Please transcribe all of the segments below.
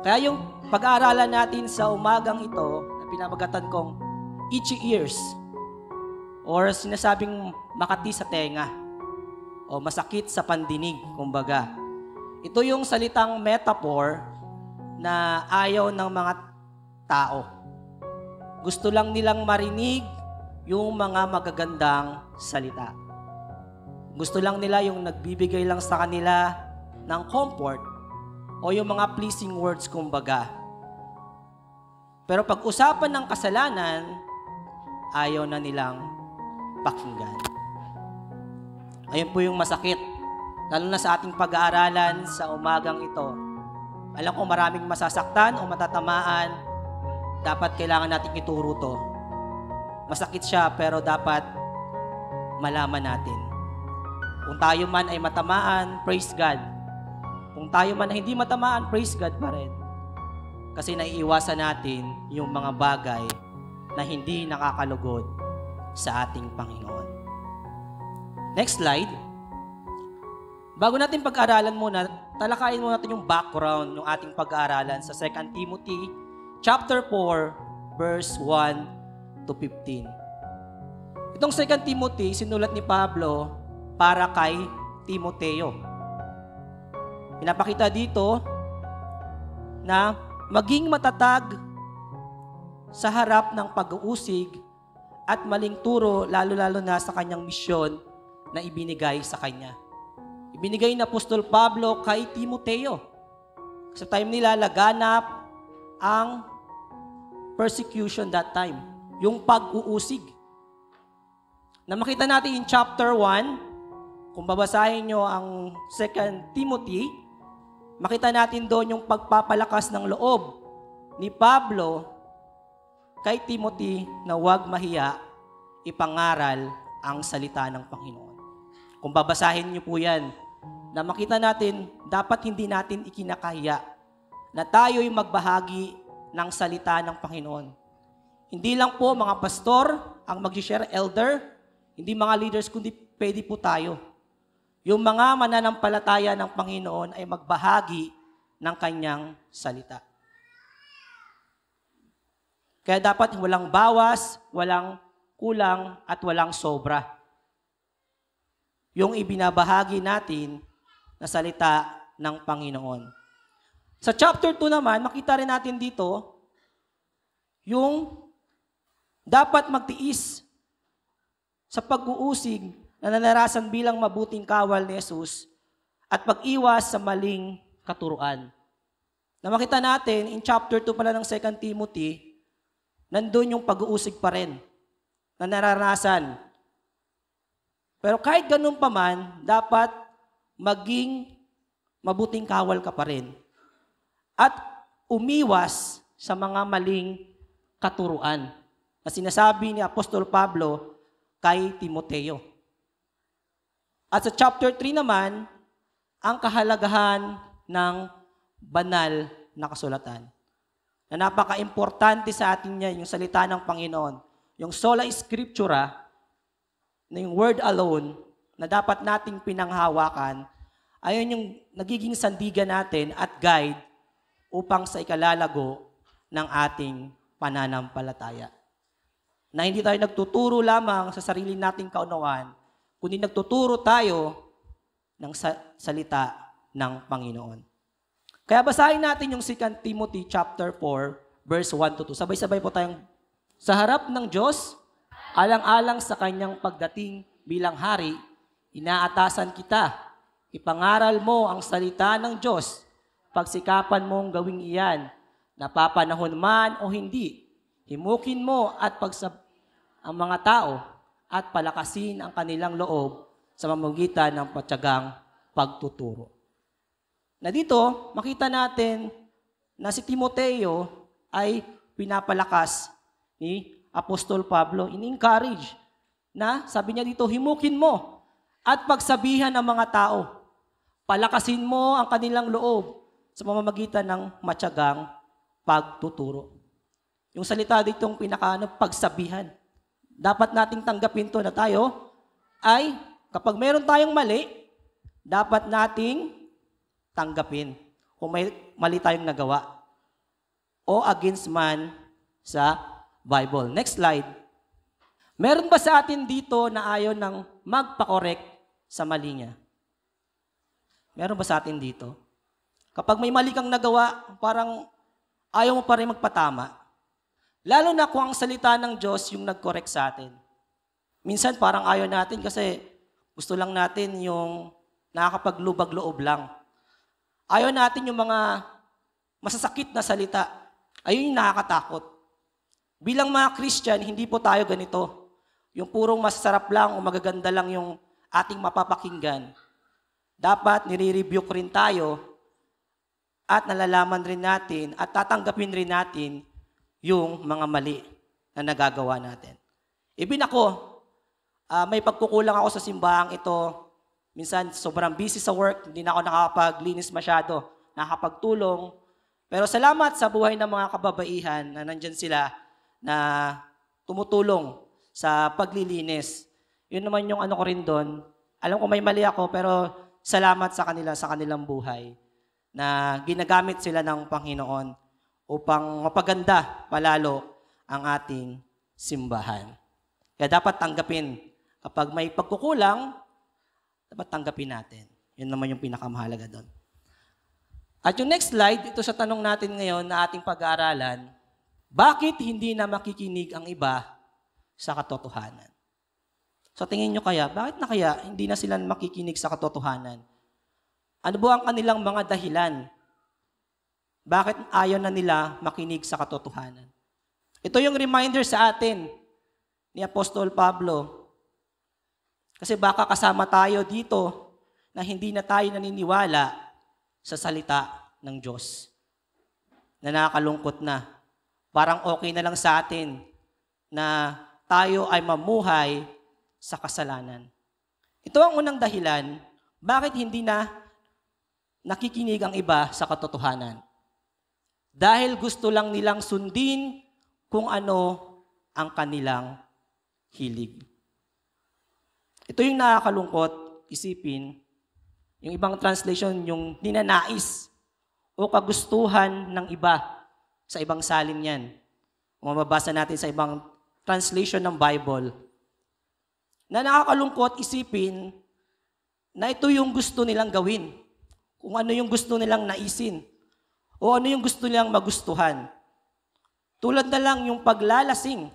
Kaya yung pag-aaralan natin sa umagang ito, na pinamagatan kong itchy ears, or sinasabing makati sa tenga, o masakit sa pandinig, kumbaga. Ito yung salitang metaphor na ayaw ng mga tao. Gusto lang nilang marinig yung mga magagandang salita. Gusto lang nila yung nagbibigay lang sa kanila ng comfort o yung mga pleasing words, kumbaga. Pero pag usapan ng kasalanan, ayaw na nilang pakinggan. Ayun po yung masakit, lalo na sa ating pag-aaralan sa umagang ito. Alam ko maraming masasaktan o matatamaan, dapat kailangan natin ituro to. Masakit siya pero dapat malaman natin. Kung tayo man ay matamaan, praise God. Kung tayo man ay hindi matamaan, praise God pa rin. Kasi naiiwasan natin yung mga bagay na hindi nakakalugod sa ating Panginoon. Next slide. Bago natin pag-aralan muna, talakayin muna natin yung background ng ating pag-aaralan sa 2 Timothy chapter 4, verse 1 to 15. Itong 2 Timothy, sinulat ni Pablo para kay Timoteo. Pinapakita dito na maging matatag sa harap ng pag-uusig at maling turo, lalo-lalo na sa kanyang misyon na ibinigay sa kanya. Ibinigay ni Apostol Pablo kay Timoteo. Sa time nila, laganap ang persecution that time, yung pag-uusig. Na makita natin in chapter 1, kung babasahin nyo ang 2 Timothy, makita natin doon yung pagpapalakas ng loob ni Pablo kay Timothy na huwag mahiya, ipangaral ang salita ng Panginoon. Kung babasahin nyo po yan, na makita natin, dapat hindi natin ikinakahiya na tayo'y magbahagi ng salita ng Panginoon. Hindi lang po mga pastor ang mag-share, elder, hindi mga leaders, kundi pwede po tayo. Yung mga mananampalataya ng Panginoon ay magbahagi ng kanyang salita. Kaya dapat walang bawas, walang kulang, at walang sobra. Yung ibinabahagi natin na salita ng Panginoon. Sa chapter 2 naman, makita rin natin dito yung dapat magtiis sa pag-uusig na nanarasan bilang mabuting kawal ni Jesus at pag-iwas sa maling katuruan. Na makita natin, in chapter 2 pala ng 2 Timothy, nandun yung pag-uusig pa rin na naranasan. Pero kahit ganun pa man, dapat maging mabuting kawal ka pa rin. At umiwas sa mga maling katuruan na sinasabi ni Apostol Pablo kay Timoteo. At sa chapter 3 naman, ang kahalagahan ng banal na kasulatan. Na napaka-importante sa atin niya yung salita ng Panginoon. Yung sola scriptura, na yung word alone, na dapat nating pinanghawakan, ayun yung nagiging sandigan natin at guide upang sa ikalalago ng ating pananampalataya. Na hindi tayo nagtuturo lamang sa sarili nating kaunawaan, kundi nagtuturo tayo ng salita ng Panginoon. Kaya basahin natin yung 2 Timothy chapter 4, verse 1 to 2. Sabay-sabay po tayong sa harap ng Diyos, alang-alang sa kanyang pagdating bilang hari, inaatasan kita. Ipangaral mo ang salita ng Diyos. Pagsikapan mong gawing iyan, napapanahon man o hindi. Himukin mo at ang mga tao at palakasin ang kanilang loob sa pamamagitan ng patyagang pagtuturo. Na dito, makita natin na si Timoteo ay pinapalakas ni Apostol Pablo, in-encourage na, sabi niya dito, himukin mo at pagsabihan ng mga tao. Palakasin mo ang kanilang loob sa pamamagitan ng matyagang pagtuturo. Yung salita ditong pagsabihan. Dapat nating tanggapin to na tayo ay kapag meron tayong mali, dapat nating tanggapin kung may mali tayong nagawa. o against man sa Bible. Next slide. Meron ba sa atin dito na ayaw ng magpa-correct sa mali niya? Meron ba sa atin dito? Kapag may mali kang nagawa, parang ayaw mo pa rin magpatama. Lalo na kung ang salita ng Diyos yung nag-correct sa atin. Minsan parang ayaw natin kasi gusto lang natin yung nakakapaglubag-loob lang. Ayaw natin yung mga masasakit na salita. Ayun yung nakakatakot. Bilang mga Christian, hindi po tayo ganito. Yung purong masasarap lang o magaganda lang yung ating mapapakinggan. Dapat nire-rebuke rin tayo at nalalaman rin natin at tatanggapin rin natin yung mga mali na nagagawa natin. Even ako, may pagkukulang ako sa simbahang ito. Minsan, sobrang busy sa work, hindi na ako nakapaglinis masyado, nakakapagtulong. Pero salamat sa buhay ng mga kababaihan na nandyan sila na tumutulong sa paglilinis. Yun naman yung ano ko rin doon. Alam ko may mali ako, pero salamat sa kanila, sa kanilang buhay na ginagamit sila ng Panginoon upang mapaganda palalo ang ating simbahan. Kaya dapat tanggapin. Kapag may pagkukulang, dapat tanggapin natin. Yun naman yung pinakamahalaga doon. At yung next slide, ito sa tanong natin ngayon na ating pag-aaralan, bakit hindi na makikinig ang iba sa katotohanan? So tingin nyo kaya, bakit na kaya hindi na sila makikinig sa katotohanan? Ano ba ang kanilang mga dahilan? Bakit ayaw na nila makinig sa katotohanan? Ito yung reminder sa atin ni Apostol Pablo. Kasi baka kasama tayo dito na hindi na tayo naniniwala sa salita ng Diyos. Na nakakalungkot na. Parang okay na lang sa atin na tayo ay mamuhay sa kasalanan. Ito ang unang dahilan, bakit hindi na nakikinig ang iba sa katotohanan. Dahil gusto lang nilang sundin kung ano ang kanilang hilig. Ito yung nakakalungkot, isipin, yung ibang translation, yung ninanais o kagustuhan ng iba sa ibang salin yan. Kung mababasa natin sa ibang translation ng Bible, na nakakalungkot isipin na ito yung gusto nilang gawin. Kung ano yung gusto nilang naisin. O ano yung gusto nilang magustuhan. Tulad na lang yung paglalasing.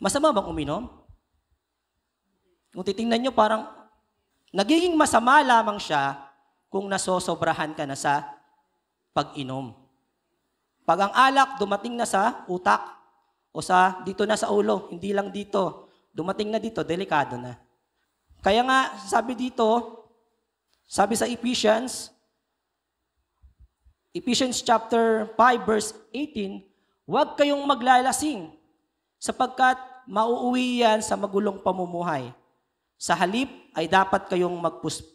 Masama bang uminom? Kung titingnan nyo, parang nagiging masama lamang siya kung nasosobrahan ka na sa pag-inom. Pag ang alak dumating na sa utak o dito na sa ulo, hindi lang dito, dumating na dito, delikado na. Kaya nga, sabi dito, sabi sa Ephesians chapter 5 verse 18, huwag kayong maglalasing sapagkat mauuwi yan sa magulong pamumuhay. Sa halip ay dapat kayong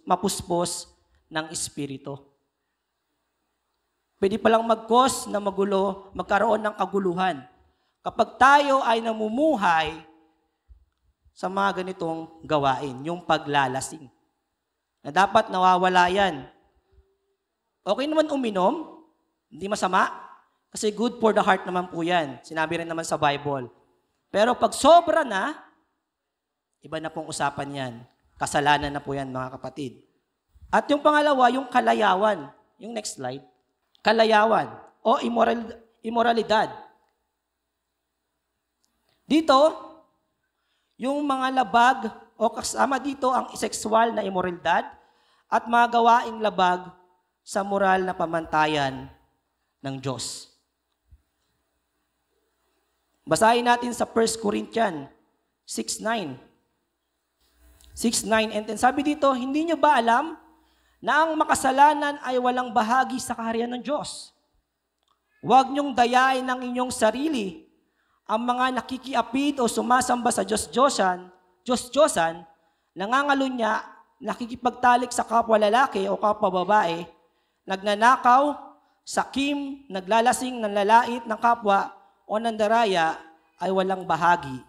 mapuspos ng espiritu. Pwede palang mag-cause na magulo, magkaroon ng kaguluhan. Kapag tayo ay namumuhay sa mga ganitong gawain, yung paglalasing. Na dapat nawawala yan. Okay naman uminom, hindi masama, kasi good for the heart naman po yan. Sinabi rin naman sa Bible. Pero pag sobra na, iba na pong usapan yan. Kasalanan na po yan, mga kapatid. At yung pangalawa, yung kalayawan. Yung next slide. Kalayawan o immoralidad. Dito, yung mga labag o kasama dito ang sexual na immoralidad at mga gawaing labag sa moral na pamantayan ng Diyos. Basahin natin sa 1 Corinthians 6:9. 6:9 and 10. Sabi dito, hindi nyo ba alam na ang makasalanan ay walang bahagi sa kaharian ng Diyos? Huwag nyong dayain ng inyong sarili ang mga nakikiapid o sumasamba sa Diyos-Diyosan, nangangalunya, nakikipagtalik sa kapwa lalaki o kapwa babae, nagnanakaw, sakim, naglalasing, nanlalait ng kapwa o nandaraya ay walang bahagi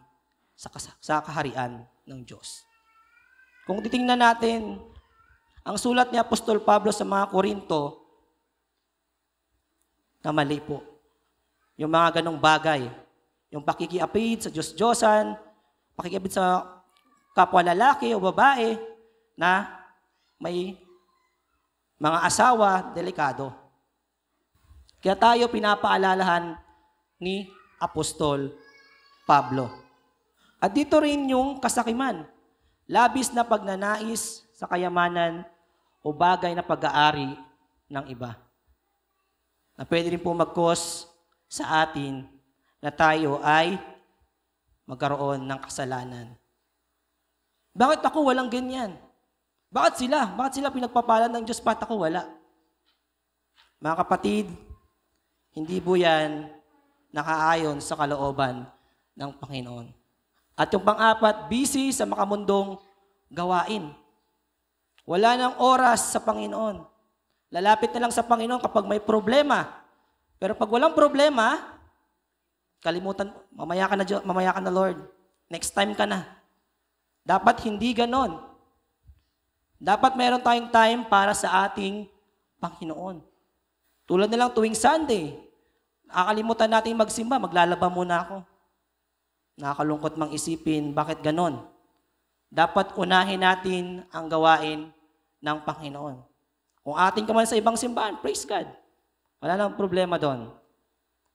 sa kaharian ng Diyos. Kung titingnan natin ang sulat ni Apostol Pablo sa mga Korinto, na mali po. Yung mga ganong bagay. Yung pakikiapid sa Diyos-Diyosan, pakikiapid sa kapwa lalaki o babae na may mga asawa, delikado. Kaya tayo pinapaalalahan ni Apostol Pablo. At dito rin yung kasakiman, labis na pagnanais sa kayamanan o bagay na pag-aari ng iba. Na pwede rin po mag-cause sa atin na tayo ay magkaroon ng kasalanan. Bakit ako walang ganyan? Bakit sila? Bakit sila pinagpapalan ng Diyos, bakit ako wala? Mga kapatid, hindi po yan nakaayon sa kalooban ng Panginoon. At yung pang-apat, busy sa makamundong gawain. Wala nang oras sa Panginoon. Lalapit na lang sa Panginoon kapag may problema. Pero pag walang problema, kalimutan, mamaya ka na Lord. Next time ka na. Dapat hindi ganon. Dapat meron tayong time para sa ating Panginoon. Tulad na lang tuwing Sunday, nakakalimutan natin magsimba, maglalaba muna ako. Nakakalungkot mang isipin, bakit ganon? Dapat unahin natin ang gawain ng Panginoon. Kung atin ka man sa ibang simbahan, praise God. Wala nang problema doon.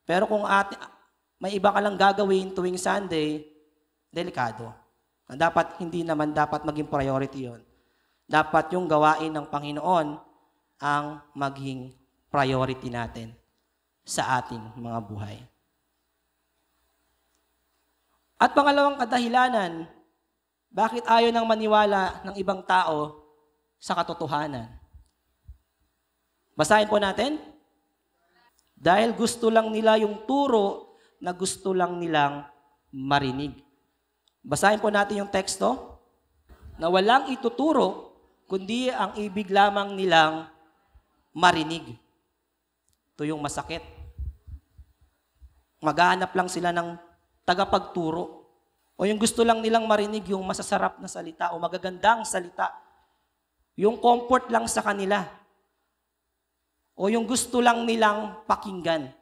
Pero kung may iba ka lang gagawin tuwing Sunday, delikado. Dapat, hindi naman dapat maging priority yon. Dapat yung gawain ng Panginoon ang maging priority natin sa ating mga buhay. At pangalawang kadahilanan, bakit ayaw nang maniwala ng ibang tao sa katotohanan? Basahin po natin. Dahil gusto lang nila yung turo na gusto lang nilang marinig. Basahin po natin yung teksto. Na walang ituturo, kundi ang ibig lamang nilang marinig. Ito yung masakit. Maghahanap lang sila ng tagapagturo. O yung gusto lang nilang marinig yung masasarap na salita o magagandang salita. Yung comfort lang sa kanila. O yung gusto lang nilang pakinggan.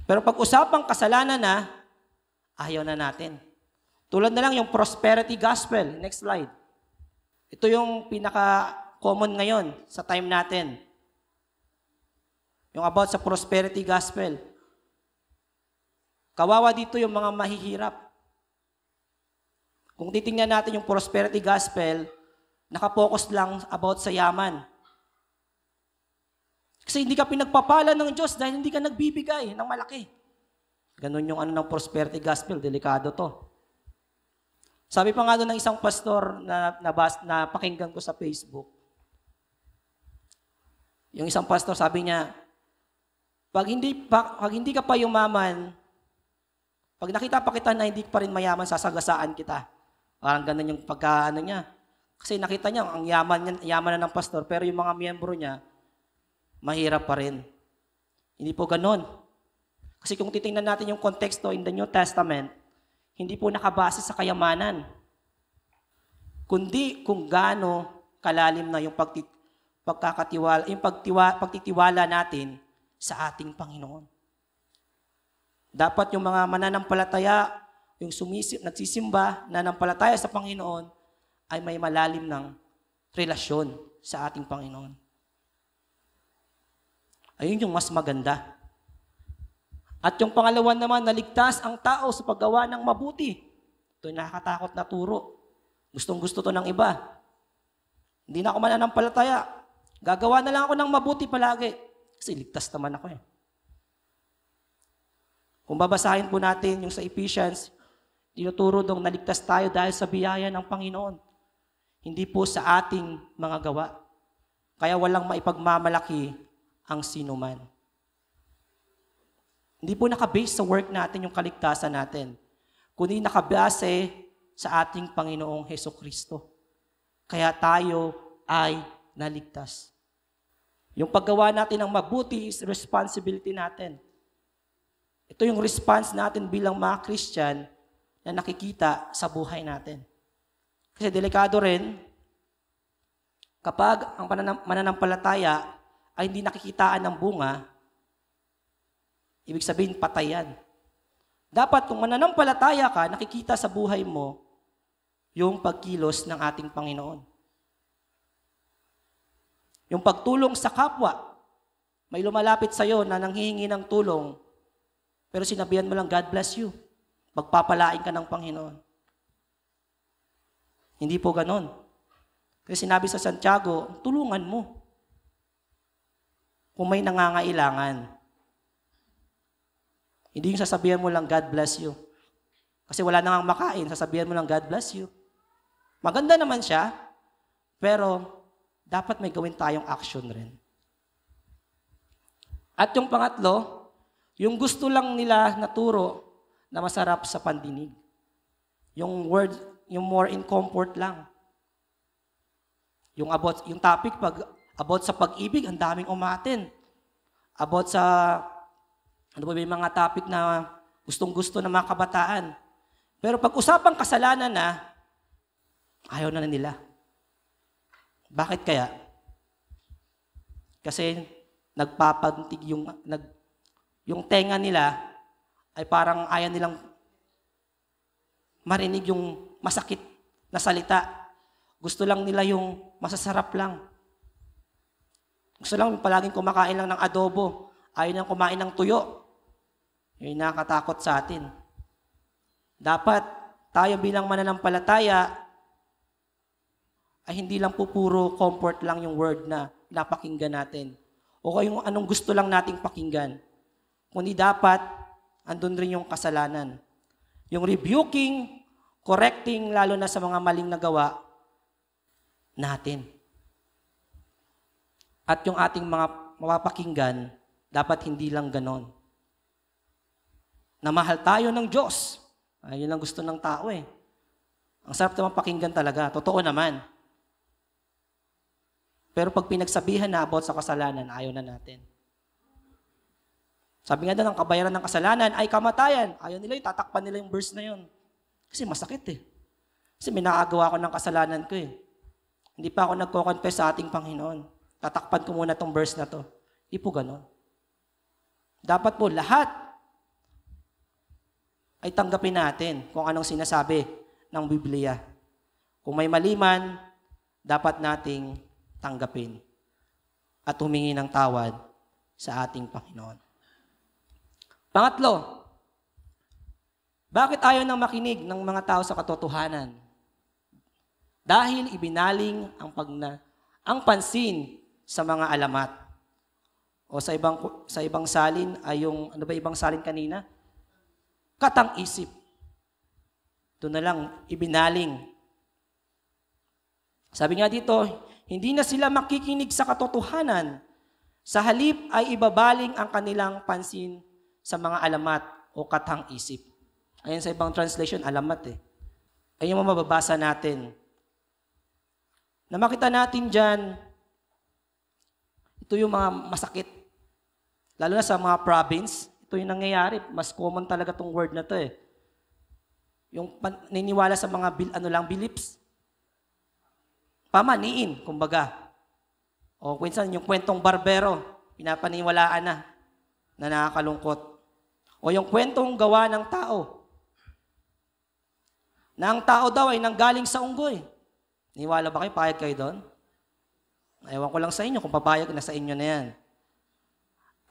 Pero pag usapang kasalanan na, ayaw na natin. Tulad na lang yung prosperity gospel. Next slide. Ito yung pinaka-common ngayon sa time natin. Yung about sa prosperity gospel. Kawawa dito yung mga mahihirap. Kung titingnan natin yung prosperity gospel, nakapokus lang about sa yaman. Kasi hindi ka pinagpapala ng Diyos dahil hindi ka nagbibigay ng malaki. Ganun yung ng prosperity gospel, delikado to. Sabi pa nga doon ng isang pastor na pakinggan ko sa Facebook. Yung isang pastor sabi niya, pag hindi ka pa yumaman, pag nakita pa kita na hindi pa rin mayaman, sasagasaan kita. Parang ganun yung pagkaano niya. Kasi nakita niya, ang yaman na ng pastor, pero yung mga miyembro niya, mahirap pa rin. Hindi po ganun. Kasi kung titingnan natin yung konteksto in the New Testament, hindi po nakabase sa kayamanan, kundi kung gaano kalalim na yung pagtitiwala natin sa ating Panginoon. Dapat yung mga mananampalataya, yung nagsisimba, nanampalataya sa Panginoon, ay may malalim ng relasyon sa ating Panginoon. Ayun yung mas maganda. At yung pangalawa naman, naligtas ang tao sa paggawa ng mabuti. Ito yung nakakatakot na turo. Gustong-gusto to ng iba. Hindi na ako mananampalataya. Gagawa na lang ako ng mabuti palagi. Kasi ligtas naman ako eh. Kung babasahin po natin yung sa Ephesians, tinuturo dong naligtas tayo dahil sa biyaya ng Panginoon. Hindi po sa ating mga gawa. Kaya walang maipagmamalaki ang sinuman. Hindi po nakabase sa work natin yung kaligtasan natin, kundi nakabase sa ating Panginoong Hesukristo. Kaya tayo ay naligtas. Yung paggawa natin ng mabuti is responsibility natin. Ito yung response natin bilang mga Christian na nakikita sa buhay natin. Kasi delikado rin kapag ang mananampalataya ay hindi nakikitaan ng bunga, Ibig sabihin, patay yan. Dapat kung mananampalataya ka, nakikita sa buhay mo yung pagkilos ng ating Panginoon. Yung pagtulong sa kapwa. May lumalapit sa'yo na nanghihingi ng tulong, pero sinabihan mo lang, God bless you. Magpapalain ka ng Panginoon. Hindi po ganon. Kasi sinabi sa Santiago, tulungan mo. Kung may nangangailangan. Hindi yung sasabihan mo lang, God bless you. Kasi wala nang makain, sasabihan mo lang, God bless you. Maganda naman siya, pero dapat may gawin tayong action rin. At yung pangatlo, yung gusto lang nila na turo na masarap sa pandinig. Yung word, yung more in comfort lang. Yung topic about sa pag-ibig, ang daming umatin. About sa ano ba yung mga topic na gustong-gusto ng mga kabataan. Pero pag usapang kasalanan na, ayaw na nila. Bakit kaya? Kasi nagpapantig yung tenga nila ay parang ayaw nilang marinig yung masakit na salita. Gusto lang nila yung masasarap lang. Gusto lang palaging kumakain lang ng adobo. Ayaw nilang kumain ng tuyo. Yun yung nakakatakot sa atin. Dapat tayo bilang mananampalataya ay hindi lang puro comfort lang yung word na pinapakinggan natin. O yung anong gusto lang nating pakinggan. Kundi dapat, andun rin yung kasalanan. Yung rebuking, correcting, lalo na sa mga maling nagawa natin. At yung ating mga mapapakinggan, dapat hindi lang ganon. Na mahal tayo ng Diyos. Yun ang gusto ng tao eh. Ang sarap naman pakinggan talaga. Totoo naman. Pero pag pinagsabihan na about sa kasalanan, ayaw na natin. Sabi nga doon, ang kabayaran ng kasalanan ay kamatayan. Ayaw nila yung tatakpan nila yung verse na yun. Kasi masakit eh. Kasi may nakagawa ko ng kasalanan ko eh. Hindi pa ako nagko-confess sa ating Panginoon. Tatakpan ko muna tong verse na to. Hindi po ganon. Dapat po lahat ay tanggapin natin kung anong sinasabi ng Biblia. Kung may mali man, dapat nating tanggapin at humingi ng tawad sa ating Panginoon. Pangatlo, bakit ayaw nang makinig ng mga tao sa katotohanan? Dahil ibinaling ang pansin sa mga alamat. O sa ibang salin ay yung, ano ba ibang salin kanina? Katang-isip. Ito na lang, ibinaling. Sabi nga dito, hindi na sila makikinig sa katotohanan. Sa halip ay ibabaling ang kanilang pansin sa mga alamat o katang-isip. Ayan sa ibang translation, alamat eh. Ayun yung mababasa natin. Na makita natin dyan, ito yung mga masakit. Lalo na sa mga province, ito yung nangyayari. Mas common talaga tong word na to eh. Yung niniwala sa mga beliefs. Pamaniin, kumbaga. O minsan yung kwentong barbero, pinapaniwalaan na nakakalungkot. O yung kwentong gawa ng tao. Na ang tao daw ay nanggaling sa unggoy. Niwala ba kayo? Payag kayo doon? Ewan ko lang sa inyo kung papayag na sa inyo na yan.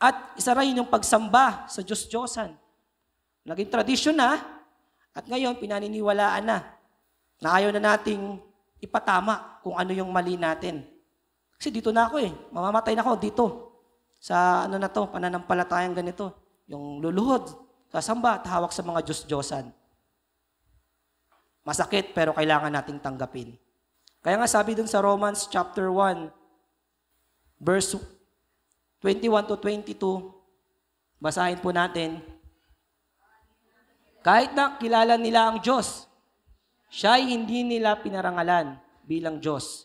At isa rin yung pagsamba sa Diyos-Diyosan. Naging tradisyon na, at ngayon pinaniniwalaan na ayaw na nating ipatama kung ano yung mali natin. Kasi dito na ako eh, mamamatay na ako dito. Sa ano na to, pananampalatayang ganito. Yung luluhod, sasamba at hawak sa mga Diyos-Diyosan. Masakit pero kailangan nating tanggapin. Kaya nga sabi dun sa Romans chapter 1, verse 21 to 22, basahin po natin. Kahit na kilala nila ang Diyos, siya'y hindi nila pinarangalan bilang Diyos.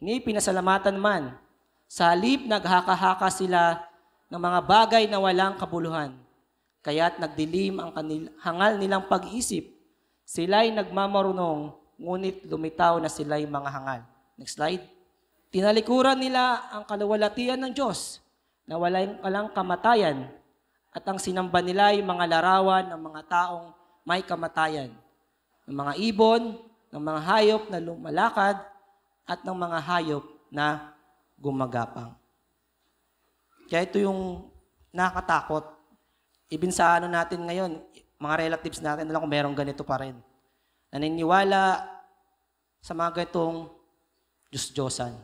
Ni pinasalamatan man. Sa halip naghaka-haka sila ng mga bagay na walang kabuluhan. Kaya't nagdilim ang hangal nilang pag-isip. Sila'y nagmamarunong, ngunit lumitaw na sila'y mga hangal. Next slide. Tinalikuran nila ang kaluwalhatian ng Diyos na walang kamatayan At ang sinamba nila ay mga larawan ng mga taong may kamatayan, ng mga ibon, ng mga hayop na lumalakad, at ng mga hayop na gumagapang. Kaya ito yung nakakatakot. Even sa natin ngayon, mga relatives natin, alam kung merong ganito pa rin. Naniniwala sa mga ganitong Diyos-Diyosan.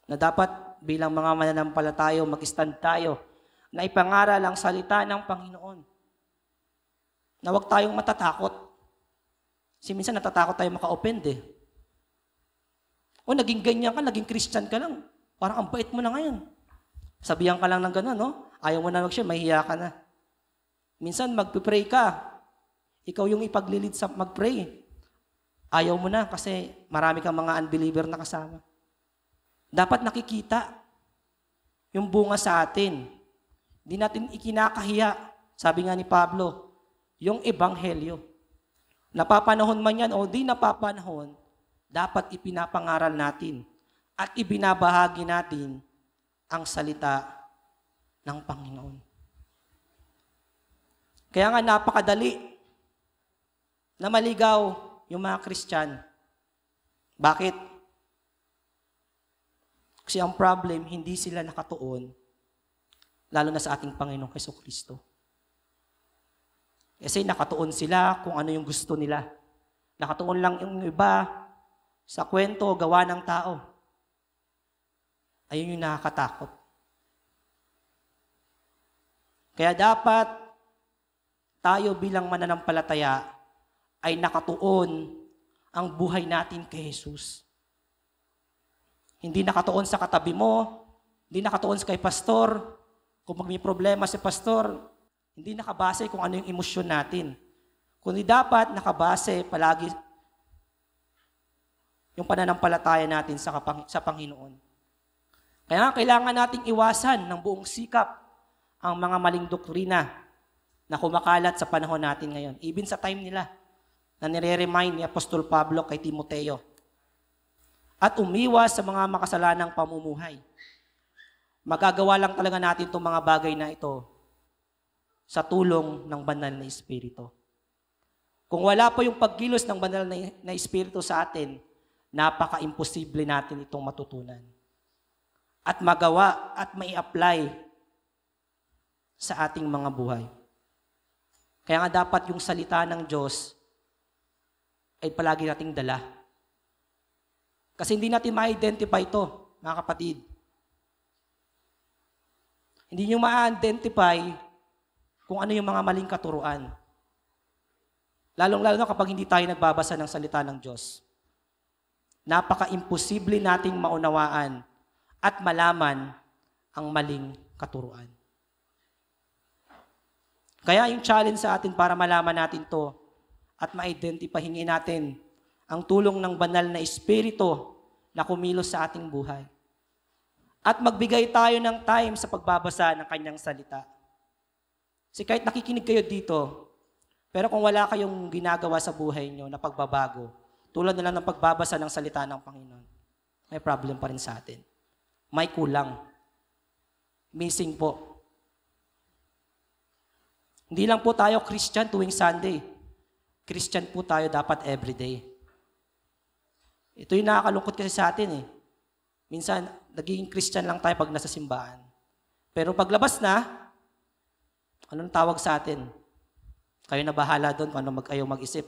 Na dapat bilang mga mananampalataya, mag-stand tayo na ipangaral ang salita ng Panginoon. Na huwag tayong matatakot. Kasi minsan natatakot tayo maka-offend eh. O naging ganyan ka, naging Christian ka lang. Parang ang bait mo na ngayon. Sabihan ka lang ng gano'n, no? Ayaw mo na mag-share, mahihiya ka na. Minsan magpipray ka. Ikaw yung ipaglilid sa mag-pray. Ayaw mo na kasi marami kang mga unbeliever na kasama. Dapat nakikita yung bunga sa atin. Hindi natin ikinakahiya. Sabi nga ni Pablo, yung ebanghelyo. Napapanahon man yan o di napapanahon, dapat ipinapangaral natin at ibinabahagi natin ang salita ng Panginoon. Kaya nga napakadali na maligaw yung mga Kristyan. Bakit? Kasi ang problem, hindi sila nakatuon, lalo na sa ating Panginoong Jesucristo. Kasi nakatuon sila kung ano yung gusto nila. Nakatuon lang yung iba sa kwento, gawa ng tao. Ayun yung nakakatakot. Kaya dapat tayo bilang mananampalataya ay nakatuon ang buhay natin kay Jesus. Hindi nakatuon sa katabi mo, hindi nakatuon sa kay pastor. Kung may problema si pastor, hindi nakabase kung ano yung emosyon natin. Kundi dapat nakabase palagi yung pananampalataya natin sa Panginoon. Kaya kailangan nating iwasan ng buong sikap ang mga maling doktrina na kumakalat sa panahon natin ngayon. Even sa time nila, na nire-remind ni Apostol Pablo kay Timoteo. At umiwas sa mga makasalanang pamumuhay. Magagawa lang talaga natin itong mga bagay na ito sa tulong ng banal na Espiritu. Kung wala po yung pagkilos ng banal na Espiritu sa atin, napaka-imposible natin itong matutunan. At magawa at mai-apply sa ating mga buhay. Kaya nga dapat yung salita ng Diyos ay palagi nating dala. Kasi hindi natin ma-identify ito, mga kapatid. Hindi nyo ma-identify kung ano yung mga maling katuruan. Lalong-lalo na kapag hindi tayo nagbabasa ng salita ng Diyos. Napaka-imposible nating maunawaan at malaman ang maling katuruan. Kaya yung challenge sa atin para malaman natin to at ma-identify, hingin natin ang tulong ng banal na Espiritu na kumilos sa ating buhay. At magbigay tayo ng time sa pagbabasa ng kanyang salita. Kasi kahit nakikinig kayo dito, pero kung wala kayong ginagawa sa buhay nyo na pagbabago, tulad na lang ng pagbabasa ng salita ng Panginoon, may problem pa rin sa atin. May kulang. Missing po. Hindi lang po tayo Christian tuwing Sunday. Christian po tayo dapat everyday. Ito yung nakakalungkot kasi sa atin eh. Minsan, naging Christian lang tayo pag nasa simbahan. Pero paglabas na, anong tawag sa atin? Kayo na bahala doon kung ano ayaw mag-isip.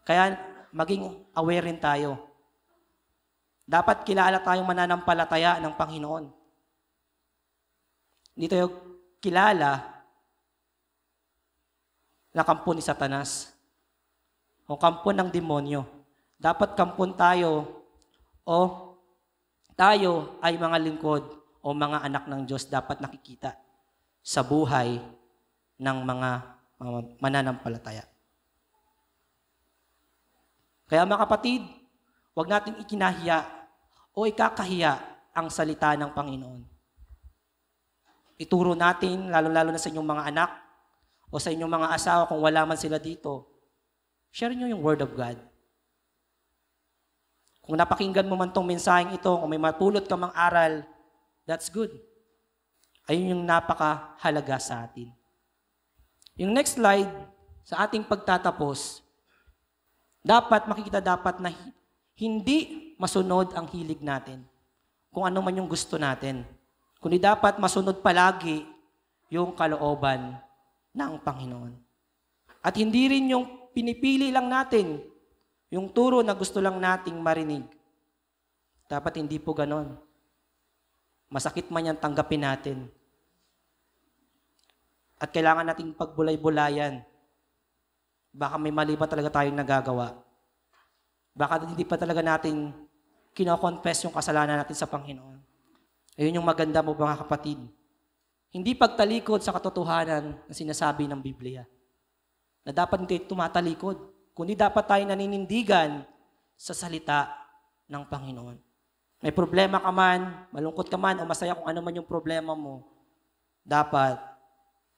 Kaya maging aware rin tayo. Dapat kilala tayong mananampalataya ng Panginoon. Hindi tayo kilala na kampo ni Satanas o kampo ng demonyo. Dapat kampon tayo o tayo ay mga lingkod o mga anak ng Diyos dapat nakikita sa buhay ng mga mananampalataya. Kaya mga kapatid, huwag natin ikinahiya o ikakahiya ang salita ng Panginoon. Ituro natin, lalo-lalo na sa inyong mga anak o sa inyong mga asawa kung wala man sila dito, share nyo yung Word of God. Kung napakinggan mo man tong mensaheng ito, kung may matulot ka mang aral, that's good. Ayun yung napakahalaga sa atin. Yung next slide, sa ating pagtatapos, makikita dapat na hindi masunod ang hilig natin. Kung ano man yung gusto natin. Kundi dapat masunod palagi yung kalooban ng Panginoon. At hindi rin yung pinipili lang natin, yung turo na gusto lang nating marinig. Dapat hindi po ganon. Masakit man yan, tanggapin natin. At kailangan nating pagbulay-bulayan. Baka may mali pa talaga tayong nagagawa. Baka hindi pa talaga natin kino-confess yung kasalanan natin sa Panginoon. Ayun yung maganda mo mga kapatid. Hindi pagtalikod sa katotohanan na sinasabi ng Biblia. Na dapat hindi tumatalikod. Kundi dapat tayo naninindigan sa salita ng Panginoon. May problema ka man, malungkot ka man, o masaya kung ano man yung problema mo, dapat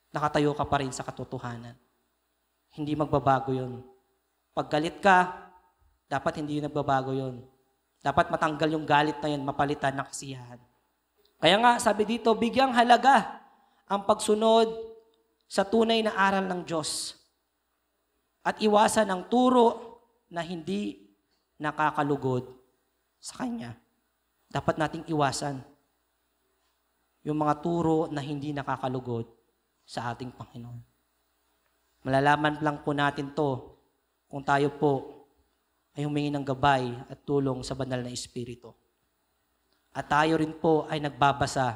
nakatayo ka pa rin sa katotohanan. Hindi magbabago yun. Pag galit ka, dapat hindi yun nagbabago yun. Dapat matanggal yung galit na yun, mapalitan ng kasiyahan. Kaya nga, sabi dito, bigyang halaga ang pagsunod sa tunay na aral ng Diyos at iwasan ang turo na hindi nakakalugod sa Kanya. Dapat nating iwasan yung mga turo na hindi nakakalugod sa ating Panginoon. Malalaman lang po natin to kung tayo po ay humingi ng gabay at tulong sa banal na Espiritu. At tayo rin po ay nagbabasa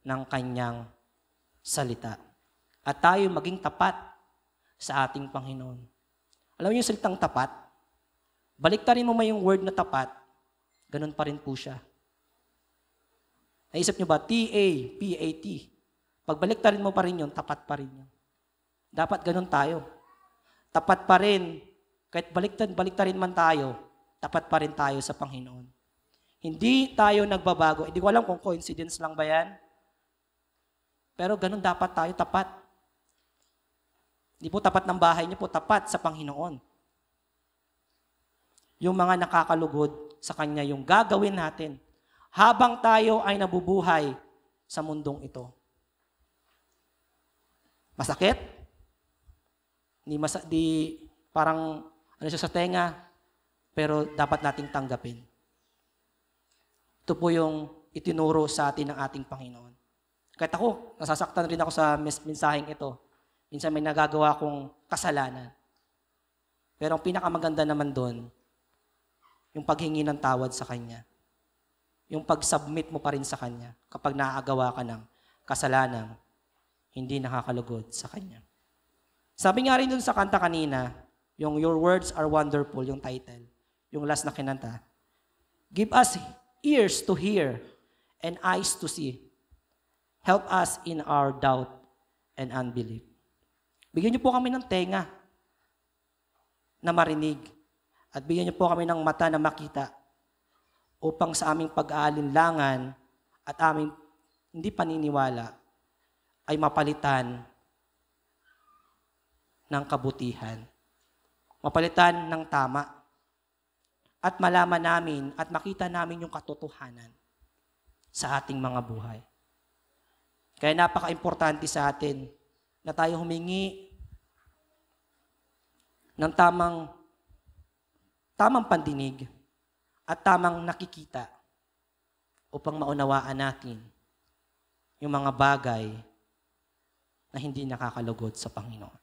ng Kanyang salita. At tayo maging tapat sa ating Panginoon. Alam niyo yung salitang tapat? Baliktarin mo may yung word na tapat, ganun pa rin po siya. Naisip niyo ba? T-A-P-A-T. Pag baliktarin mo pa rin yun, tapat pa rin yun. Dapat ganun tayo. Tapat pa rin. Kahit baliktarin man tayo, tapat pa rin tayo sa Panginoon. Hindi tayo nagbabago. Hindi ko alam kung coincidence lang ba yan. Pero ganun dapat tayo, tapat. Hindi po tapat ng bahay niyo po, tapat sa Panginoon. Yung mga nakakalugod sa Kanya, yung gagawin natin habang tayo ay nabubuhay sa mundong ito. Masakit? Di parang ano siya sa tenga, pero dapat nating tanggapin. Ito po yung itinuro sa atin ng ating Panginoon. Kahit ako, nasasaktan rin ako sa mensaheng ito. Minsan may nagagawa akong kasalanan. Pero ang pinakamaganda naman doon, yung paghingi ng tawad sa Kanya. Yung pag-submit mo pa rin sa Kanya kapag naaagawa ka ng kasalanan, hindi nakakalugod sa Kanya. Sabi nga rin dun sa kanta kanina, yung Your Words Are Wonderful, yung title, yung last na kinanta. Give us ears to hear and eyes to see. Help us in our doubt and unbelief. Bigyan niyo po kami ng tenga na marinig at bigyan niyo po kami ng mata na makita upang sa aming pag-aalinlangan at aming hindi paniniwala ay mapalitan ng kabutihan. Mapalitan ng tama. At malaman namin at makita namin yung katotohanan sa ating mga buhay. Kaya napaka-importante sa atin na tayo humingi ng tamang pandinig at tamang nakikita upang maunawaan natin yung mga bagay na hindi nakakalugod sa Panginoon.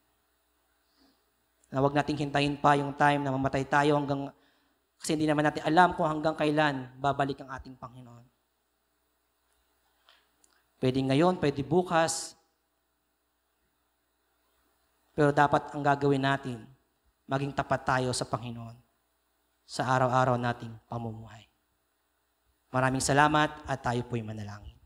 Na huwag nating hintayin pa yung time na mamatay tayo kasi hindi naman natin alam kung hanggang kailan babalik ang ating Panginoon. Pwede ngayon, pwede bukas. Pero dapat ang gagawin natin, maging tapat tayo sa Panginoon sa araw-araw nating pamumuhay. Maraming salamat at tayo po'y manalangin.